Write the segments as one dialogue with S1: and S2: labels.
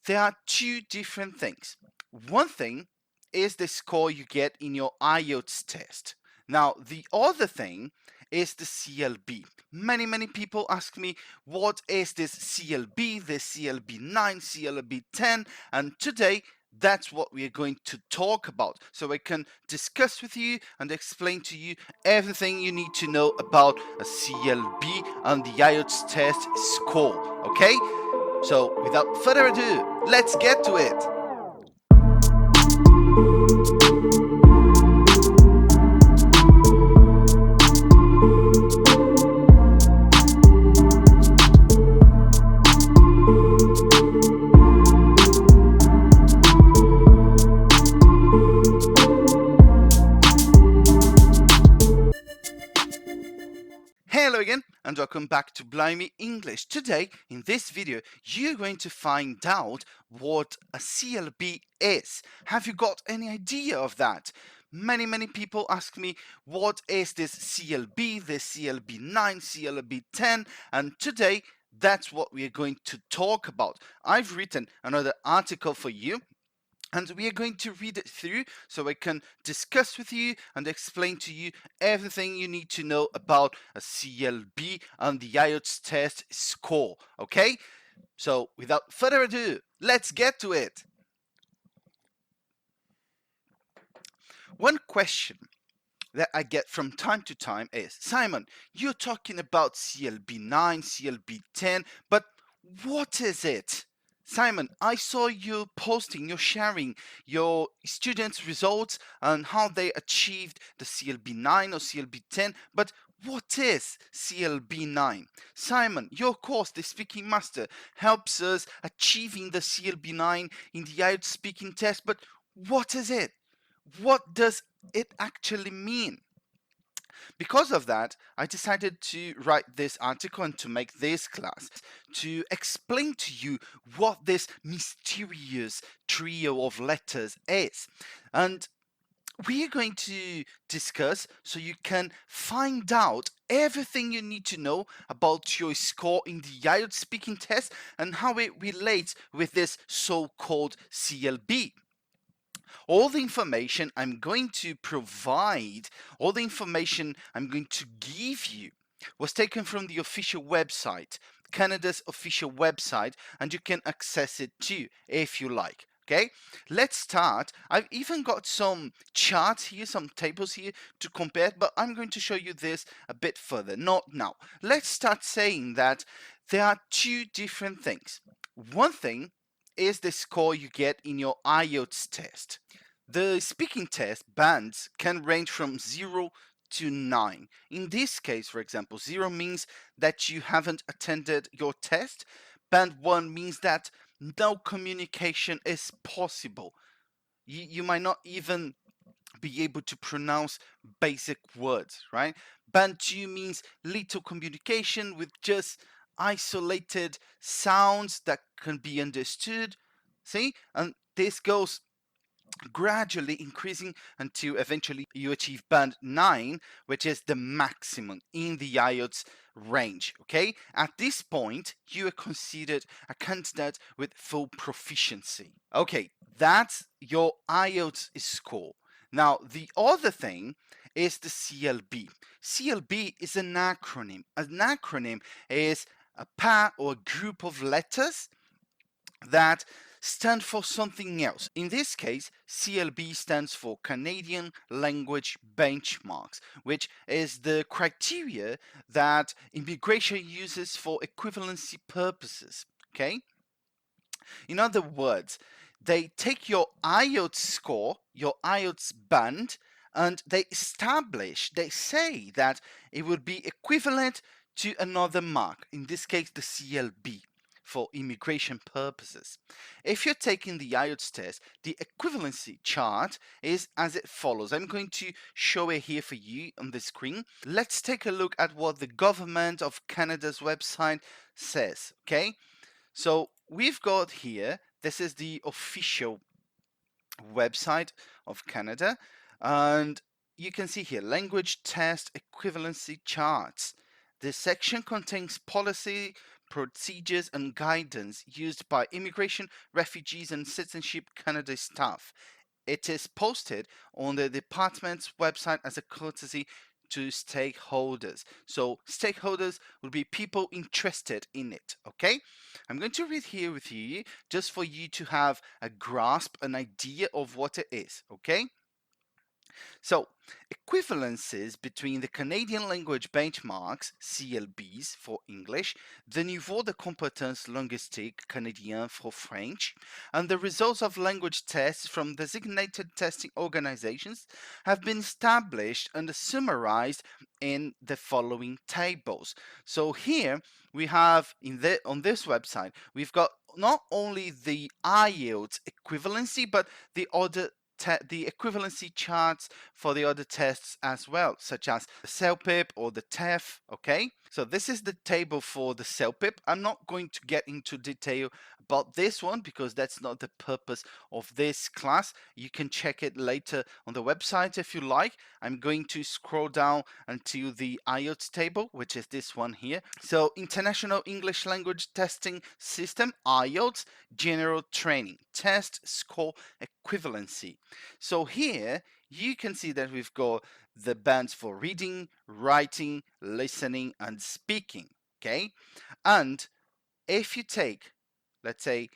S1: There are two different things. One thing is the score you get in your IELTS test. Now, the other thing is the CLB. Many people ask me, what is this CLB, the CLB 9, CLB 10, and today that's what we are going to talk about. So I can discuss with you and explain to you everything you need to know about a CLB and the IELTS test score, okay? So without further ado, let's get to it. Hello again and welcome back to Blimey English. Today in this video you're going to find out what a CLB is. Have you got any idea of that? Many people ask me, what is this CLB, the CLB 9, CLB 10, and today that's what we are going to talk about. I've written another article for you and we are going to read it through so I can discuss with you and explain to you everything you need to know about a CLB and the IELTS test score, okay? So without further ado, let's get to it. One question that I get from time to time is, Simon, you're talking about CLB 9, CLB 10, but what is it? Simon, I saw you posting, you're sharing your students' results and how they achieved the CLB 9 or CLB 10, but what is CLB 9? Simon, your course, the Speaking Master, helps us achieving the CLB 9 in the IELTS speaking test, but what is it? What does it actually mean? Because of that, I decided to write this article and to make this class to explain to you what this mysterious trio of letters is. And we are going to discuss so you can find out everything you need to know about your score in the IELTS speaking test and how it relates with this so-called CLB. All the information I'm going to provide, all the information I'm going to give you was taken from the official website, Canada's official website, and you can access it too if you like. Okay, let's start. I've even got some charts here, some tables here to compare, but I'm going to show you this a bit further, not now. Let's start saying that there are two different things. One thing is the score you get in your IELTS test. The speaking test bands can range from 0 to 9. In this case, for example, 0 means that you haven't attended your test. Band 1 means that no communication is possible. You might not even be able to pronounce basic words, right? Band 2 means little communication with just isolated sounds that can be understood. See? And this goes gradually increasing until eventually you achieve band 9, which is the maximum in the IELTS range. Okay, at this point you are considered a candidate with full proficiency. Okay, that's your IELTS score. Now the other thing is the CLB. CLB is an acronym. An acronym is a pair or a group of letters that stand for something else. In this case, CLB stands for Canadian Language Benchmarks, which is the criteria that immigration uses for equivalency purposes. Okay? In other words, they take your IELTS score, your IELTS band, and they say that it would be equivalent to another mark, in this case the CLB, for immigration purposes. If you're taking the IELTS test, the equivalency chart is as it follows. I'm going to show it here for you on the screen. Let's take a look at what the government of Canada's website says, okay? So we've got here, this is the official website of Canada, and you can see here, language test equivalency charts. This section contains policy procedures and guidance used by Immigration, Refugees and Citizenship Canada staff. It is posted on the department's website as a courtesy to stakeholders. So stakeholders will be people interested in it, okay? I'm going to read here with you just for you to have a grasp, an idea of what it is, okay? So, equivalencies between the Canadian Language Benchmarks, CLBs for English, the Niveau de Compétence Linguistique Canadien for French, and the results of language tests from designated testing organizations have been established and summarized in the following tables. So here we have on this website, we've got not only the IELTS equivalency, but the other the equivalency charts for the other tests as well, such as the CLB or the TEF, okay? So this is the table for the CLB. I'm not going to get into detail about this one because that's not the purpose of this class. You can check it later on the website if you like. I'm going to scroll down until the IELTS table, which is this one here. So International English Language Testing System, IELTS, General Training, Test Score Equivalency. So here you can see that we've got the bands for reading, writing, listening, and speaking, okay? And if you take, let's say,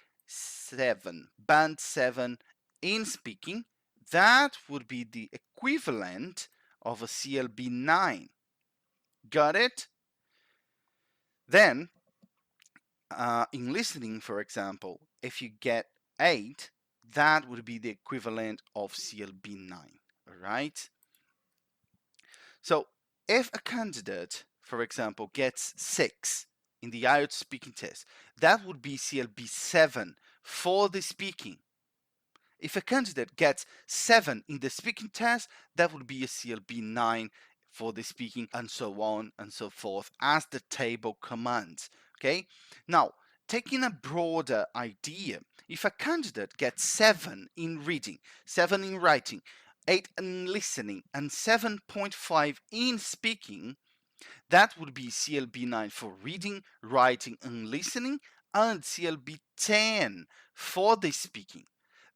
S1: band 7 in speaking, that would be the equivalent of a CLB 9. Got it? Then, in listening, for example, if you get 8, that would be the equivalent of CLB 9, all right? So if a candidate, for example, gets 6 in the IELTS speaking test, that would be CLB 7 for the speaking. If a candidate gets 7 in the speaking test, that would be a CLB 9 for the speaking, and so on and so forth, as the table commands. Okay? Now, taking a broader idea, if a candidate gets 7 in reading, 7 in writing, 8 in listening, and 7.5 in speaking, that would be CLB 9 for reading, writing, and listening, and CLB 10 for the speaking.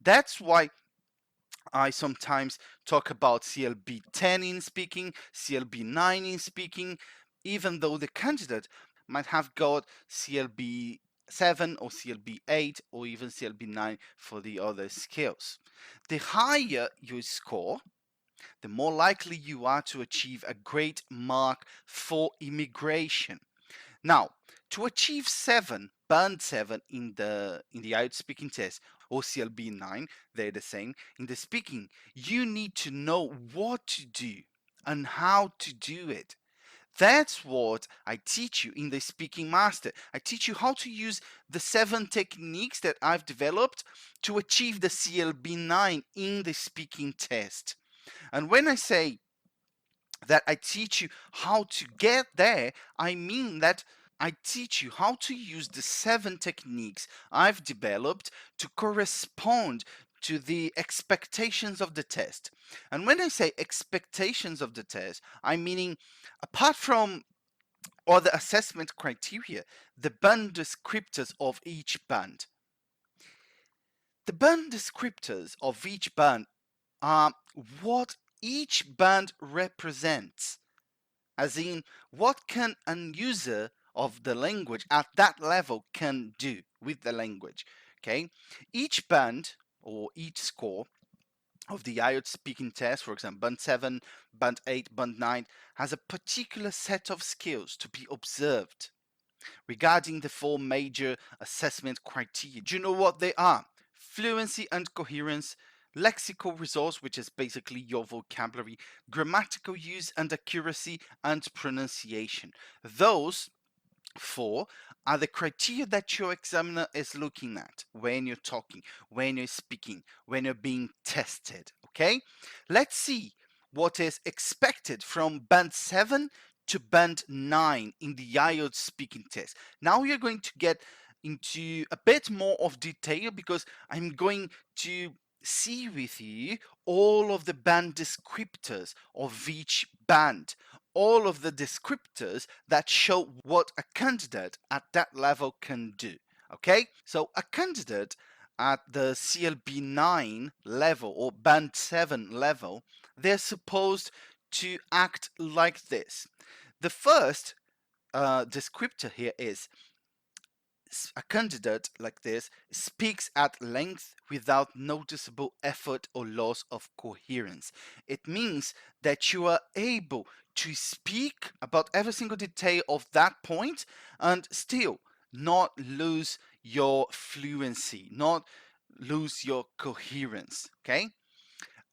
S1: That's why I sometimes talk about CLB 10 in speaking, CLB 9 in speaking, even though the candidate might have got CLB 7 or CLB 8 or even CLB 9 for the other skills. The higher you score, the more likely you are to achieve a great mark for immigration. Now, to achieve 7, band 7 in the IELTS speaking test or CLB 9, they're the same. In the speaking, you need to know what to do and how to do it. That's what I teach you in the Speaking Master. I teach you how to use the 7 techniques that I've developed to achieve the CLB 9 in the speaking test. And when I say that I teach you how to get there, I mean that I teach you how to use the 7 techniques I've developed to correspond to the expectations of the test. And when I say expectations of the test, I'm meaning apart from other assessment criteria, the band descriptors of each band. The band descriptors of each band are what each band represents, as in what can a user of the language at that level can do with the language. Okay, each band or each score of the IELTS speaking test, for example, band 7, band 8, band 9, has a particular set of skills to be observed. Regarding the 4 major assessment criteria, do you know what they are? Fluency and coherence, lexical resource, which is basically your vocabulary, grammatical use and accuracy, and pronunciation. Those 4 are the criteria that your examiner is looking at when you're talking, when you're speaking, when you're being tested. Okay? Let's see what is expected from band 7 to band 9 in the IELTS speaking test. Now you're going to get into a bit more of detail because I'm going to see with you all of the band descriptors of each band, all of the descriptors that show what a candidate at that level can do. Okay, so a candidate at the CLB 9 level or band 7 level, they're supposed to act like this. The first descriptor here is a candidate like this speaks at length without noticeable effort or loss of coherence. It means that you are able to speak about every single detail of that point and still not lose your fluency, not lose your coherence. Okay?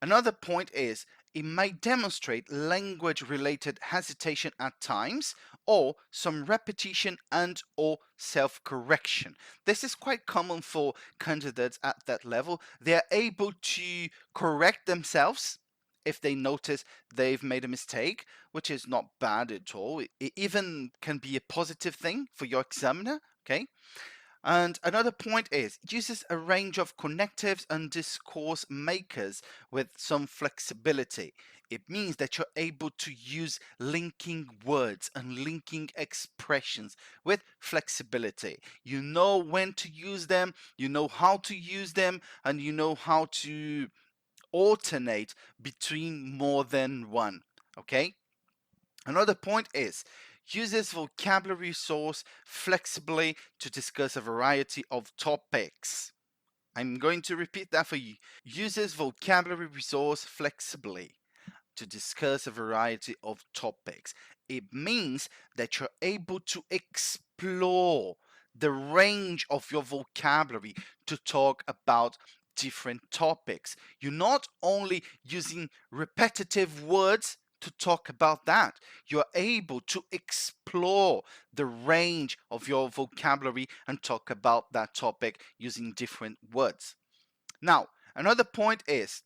S1: Another point is it might demonstrate language-related hesitation at times or some repetition and or self-correction. This is quite common for candidates at that level. They're able to correct themselves if they notice they've made a mistake, which is not bad at all. It even can be a positive thing for your examiner, okay? And another point is it uses a range of connectives and discourse makers with some flexibility. It means that you're able to use linking words and linking expressions with flexibility. You know when to use them, you know how to use them, and you know how to alternate between more than one. Okay? Another point is uses vocabulary source flexibly to discuss a variety of topics. I'm going to repeat that for you. Uses vocabulary resource flexibly to discuss a variety of topics. It means that you're able to explore the range of your vocabulary to talk about different topics. You're not only using repetitive words to talk about that, you're able to explore the range of your vocabulary and talk about that topic using different words. Now, another point is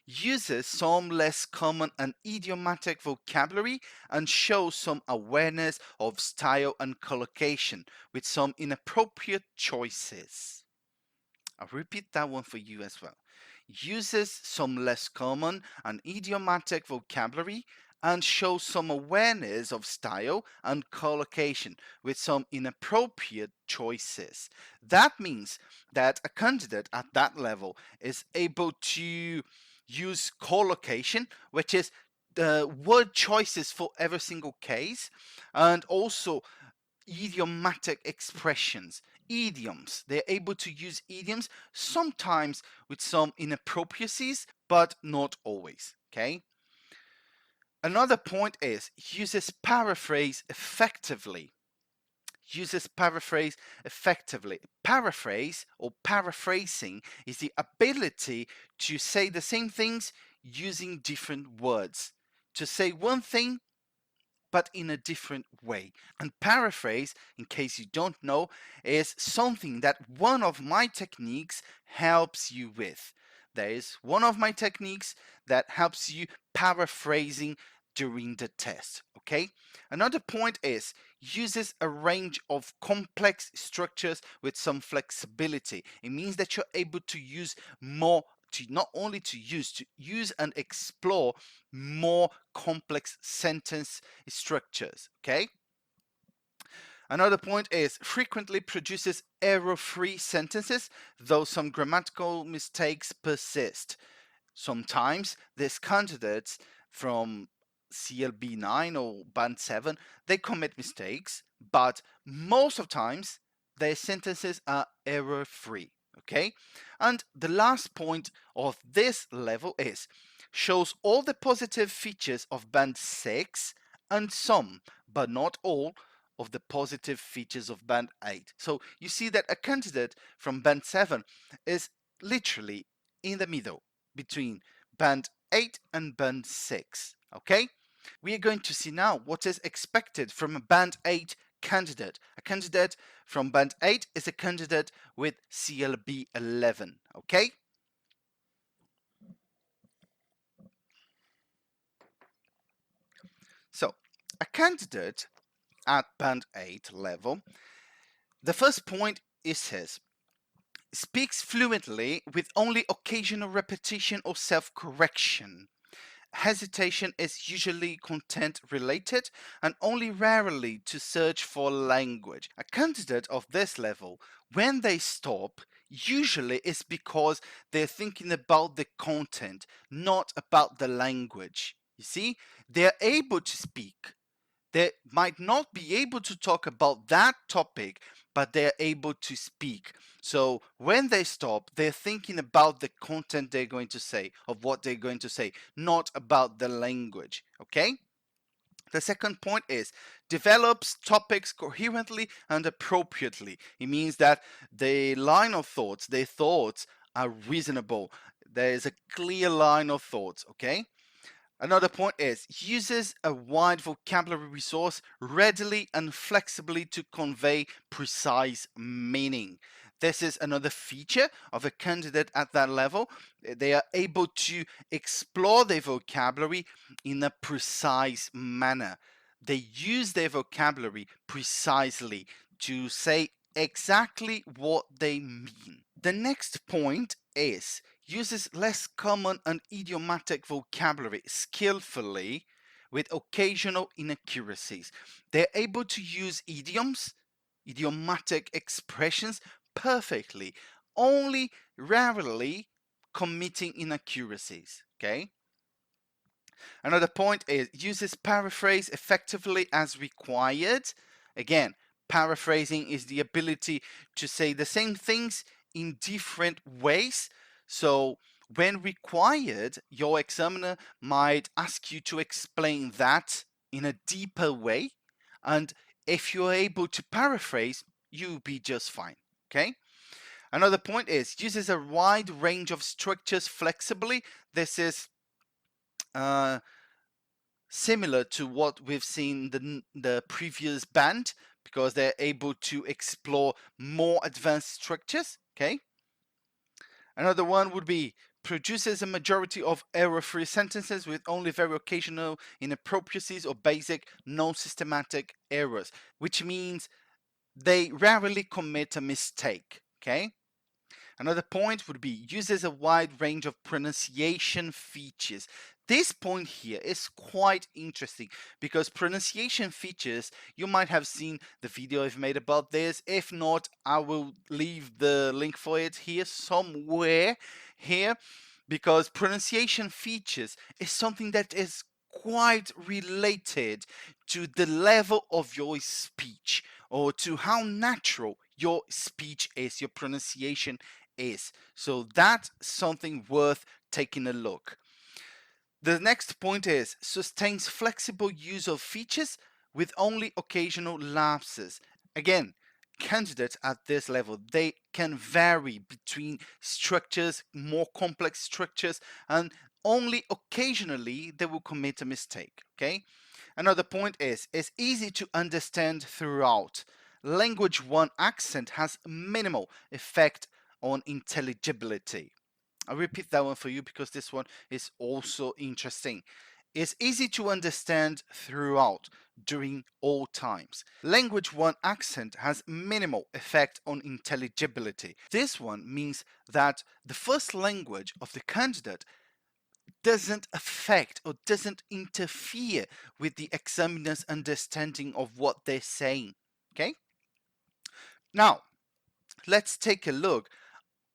S1: uses some less common and idiomatic vocabulary and shows some awareness of style and collocation with some inappropriate choices. I'll repeat that one for you as well. Uses some less common and idiomatic vocabulary and shows some awareness of style and collocation with some inappropriate choices. That means that a candidate at that level is able to use collocation, which is the word choices for every single case, and also idiomatic expressions, idioms. They're able to use idioms sometimes with some inappropriacies, but not always. Okay. Another point is uses paraphrase effectively. Uses paraphrase effectively. Paraphrase or paraphrasing is the ability to say the same things using different words. To say one thing but in a different way. And paraphrase, in case you don't know, is something that one of my techniques helps you with. There is one of my techniques that helps you paraphrasing during the test. Okay. Another point is uses a range of complex structures with some flexibility. It means that you're able to use more to not only to use and explore more complex sentence structures. Okay. Another point is frequently produces error-free sentences, though some grammatical mistakes persist. Sometimes these candidates from CLB 9 or band 7, they commit mistakes, but most of times their sentences are error-free. Okay. And the last point of this level is shows all the positive features of band 6 and some, but not all, of the positive features of band 8. So you see that a candidate from band 7 is literally in the middle between band 8 and band 6. Okay? We are going to see now what is expected from a band 8 candidate. A candidate from band 8 is a candidate with CLB 11. Okay? So, a candidate at band 8 level, the first point is his speaks fluently with only occasional repetition or self-correction, hesitation is usually content related and only rarely to search for language. A candidate of this level, when they stop, usually it's because they're thinking about the content, not about the language. You see, they're able to speak. They might not be able to talk about that topic, but they're able to speak. So when they stop, they're thinking about the content they're going to say, of what they're going to say, not about the language. Okay? The second point is develops topics coherently and appropriately. It means that the line of thoughts, their thoughts are reasonable. There is a clear line of thoughts. Okay? Another point is uses a wide vocabulary resource readily and flexibly to convey precise meaning. This is another feature of a candidate at that level. They are able to explore their vocabulary in a precise manner. They use their vocabulary precisely to say exactly what they mean. The next point is uses less common and idiomatic vocabulary skillfully with occasional inaccuracies. They're able to use idioms, idiomatic expressions perfectly, only rarely committing inaccuracies. Okay? Another point is uses paraphrase effectively as required. Again, paraphrasing is the ability to say the same things in different ways. So when required, your examiner might ask you to explain that in a deeper way. And if you're able to paraphrase, you'll be just fine. Okay? Another point is uses a wide range of structures flexibly. This is similar to what we've seen the previous band, because they're able to explore more advanced structures. Okay. Another one would be produces a majority of error-free sentences with only very occasional inappropriacies or basic non-systematic errors, which means they rarely commit a mistake. Okay. Another point would be uses a wide range of pronunciation features. This point here is quite interesting because pronunciation features, you might have seen the video I've made about this. If not, I will leave the link for it here somewhere here, because pronunciation features is something that is quite related to the level of your speech or to how natural your speech is, your pronunciation is. So that's something worth taking a look. The next point is sustains flexible use of features with only occasional lapses. Again, candidates at this level, they can vary between structures, more complex structures, and only occasionally they will commit a mistake. Okay. Another point is it's easy to understand throughout. Language one accent has minimal effect on intelligibility. I'll repeat that one for you because this one is also interesting. It's easy to understand throughout, during all times. Language one accent has minimal effect on intelligibility. This one means that the first language of the candidate doesn't affect or doesn't interfere with the examiner's understanding of what they're saying. Okay? Now, let's take a look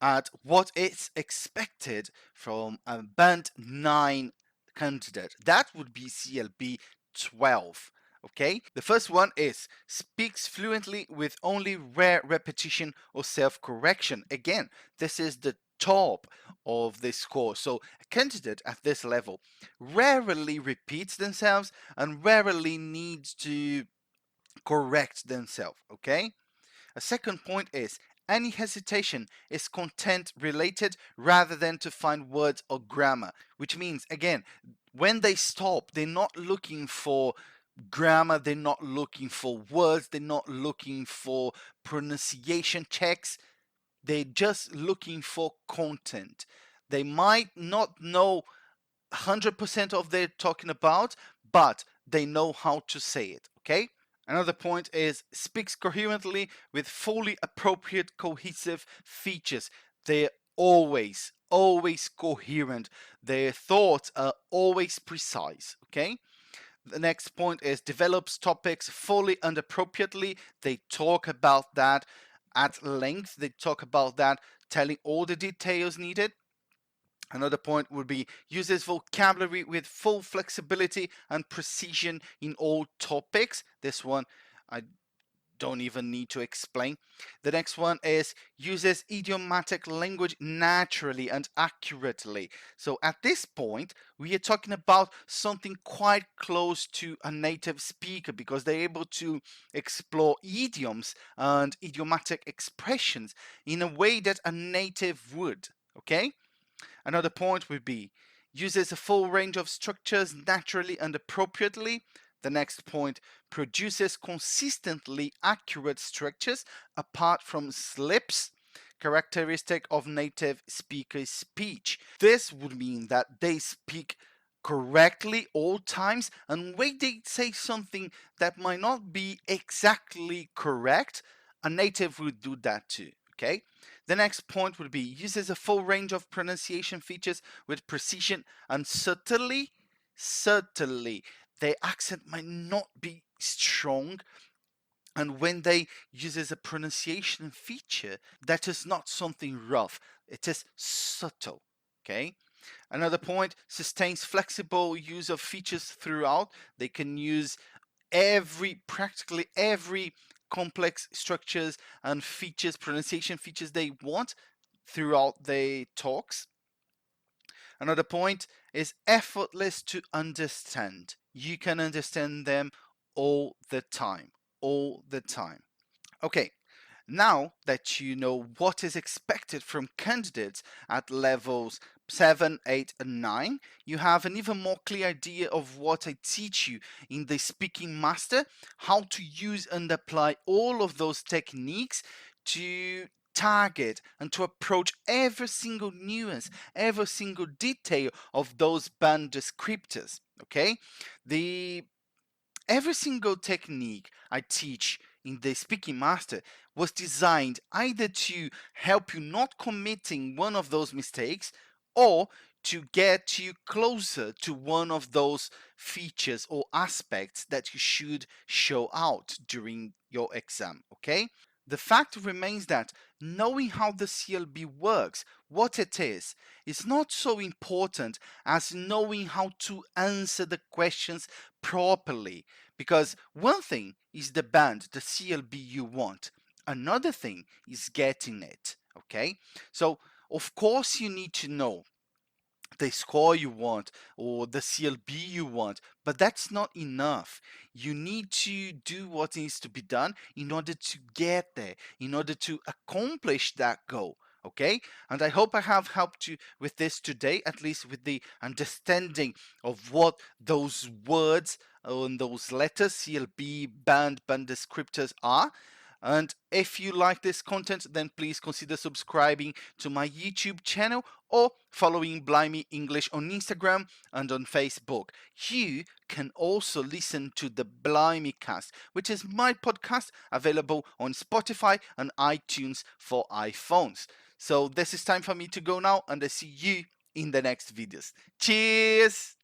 S1: at what is expected from a band 9 candidate. That would be CLB 12. Okay, the first one is speaks fluently with only rare repetition or self-correction. Again, this is the top of the score. So a candidate at this level rarely repeats themselves and rarely needs to correct themselves. Okay, a second point is any hesitation is content related rather than to find words or grammar, which means, again, when they stop, they're not looking for grammar, they're not looking for words, they're not looking for pronunciation checks, they're just looking for content. They might not know 100% of they're talking about, but they know how to say it. Okay. Another point is speaks coherently with fully appropriate cohesive features. They're always always coherent. Their thoughts are always precise, okay? The next point is develops topics fully and appropriately. They talk about that at length. They talk about that, telling all the details needed. Another point would be uses vocabulary with full flexibility and precision in all topics. This one I don't even need to explain. The next one is uses idiomatic language naturally and accurately. So at this point, we are talking about something quite close to a native speaker because they're able to explore idioms and idiomatic expressions in a way that a native would, okay? Another point would be uses a full range of structures naturally and appropriately. The next point produces consistently accurate structures apart from slips, characteristic of native speakers' speech. This would mean that they speak correctly all times, and when they say something that might not be exactly correct, a native would do that too. Okay. The next point would be uses a full range of pronunciation features with precision and subtly. Their accent might not be strong, and when they uses a pronunciation feature, that is not something rough. It is subtle. Okay. Another point sustains flexible use of features throughout. They can use practically every complex structures and features, pronunciation features they want throughout their talks. Another point is effortless to understand. You can understand them all the time. All the time. Okay, now that you know what is expected from candidates at levels 7, 8, and 9, you have an even more clear idea of what I teach you in the Speaking Master, how to use and apply all of those techniques to target and to approach every single nuance, every single detail of those band descriptors. Okay, the every single technique I teach in the Speaking Master was designed either to help you not committing one of those mistakes or to get you closer to one of those features or aspects that you should show out during your exam, okay? The fact remains that knowing how the CLB works, what it is not so important as knowing how to answer the questions properly. Because one thing is the band, the CLB you want, another thing is getting it. Okay? So, of course, you need to know the score you want or the CLB you want, but that's not enough. You need to do what needs to be done in order to get there, in order to accomplish that goal. Okay, and I hope I have helped you with this today, at least with the understanding of what those words and those letters, CLB, band descriptors are. And if you like this content, then please consider subscribing to my YouTube channel or following Blimey English on Instagram and on Facebook. You can also listen to the Blimey Cast, which is my podcast available on Spotify and iTunes for iPhones. So this is time for me to go now, and I see you in the next videos. Cheers!